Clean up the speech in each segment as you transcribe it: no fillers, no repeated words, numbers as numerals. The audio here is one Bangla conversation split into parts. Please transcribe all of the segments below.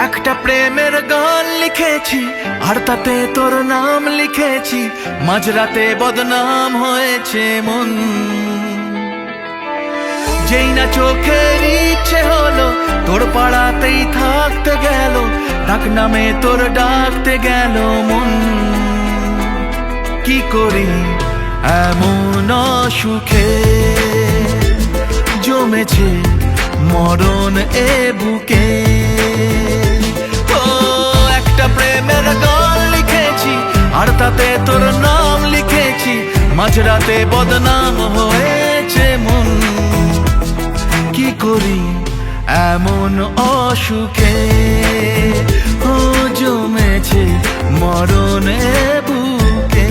একটা প্রেমের গান লিখেছি আর তাতে তোর নাম লিখেছি, মাঝরাতে বদনাম হয়েছে মন। যেই না চোখের ইচ্ছে হলো তোর পাড়াতেই থাকতে গেল, ডাক নামে তোর ডাকতে গেল মন। কি করি এমন সুখে জমেছে মরণ এ বুকে। ও একটা প্রেমের গান লিখেছি আর তাতে তোর নাম লিখেছি, মাঝরাতে বদনাম হয়েছে মন। কি করি এমন অসুখে ও জমেছে মরণ এ বুকে।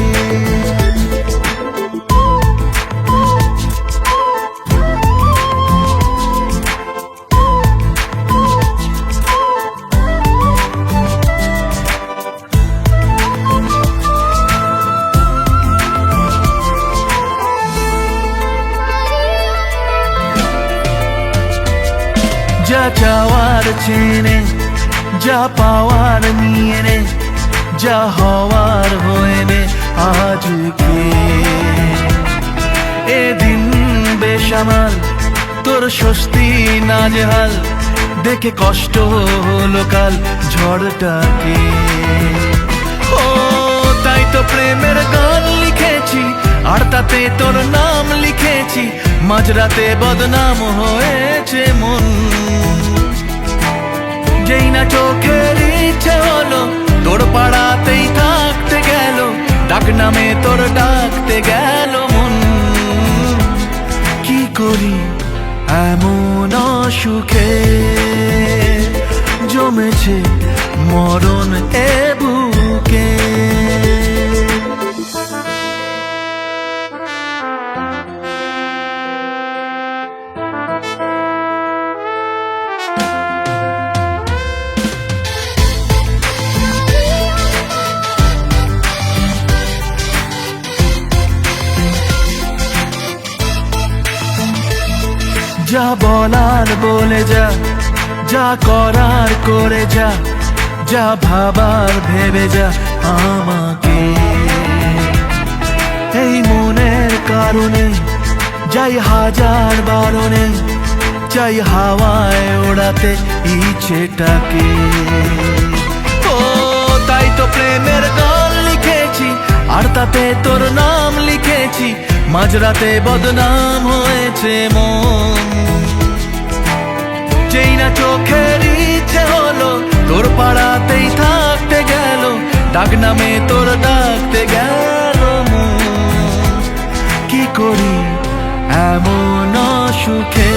যা চাওয়ার চেনে, যা পাওয়ার নিয়ে নে, যা হওয়ার হয়ে নে আজকে। এদিন বেসামাল তোর স্বস্তি নাজেহাল, দেখে কষ্ট হলো কাল ঝড়টাকে। ও তাই তো প্রেমের গান লিখেছি আর তাতে তোর নাম লিখেছি, মাঝরাতে বদনাম হয়েছে মন। যেই না চোখের ইচ্ছে হলো তোর পাড়াতেই থাকতে গেল, ডাক নামে তোর ডাকতে গেল মন। কি করি এমন সুখে জমেছে মরণ এ বুকে। যা বলার বলে যা, যা করার করে যা, যা ভাবার ভেবে যা আমাকে। এই মনের কারণে যাই হাজার বারণে, চাই হাওয়ায় ওড়াতে ইচ্ছেটাকে। ও তাই তো প্রেমের গান লিখেছি আর তাতে তোর নাম লিখেছি, মাঝরাতে বদনাম হয়েছে মন। যেই না চোখের ইচ্ছে হলো তোর পাড়াতেই থাকতে গেল, ডাক নামে তোর ডাকতে গেল মন। কি করি এমন সুখে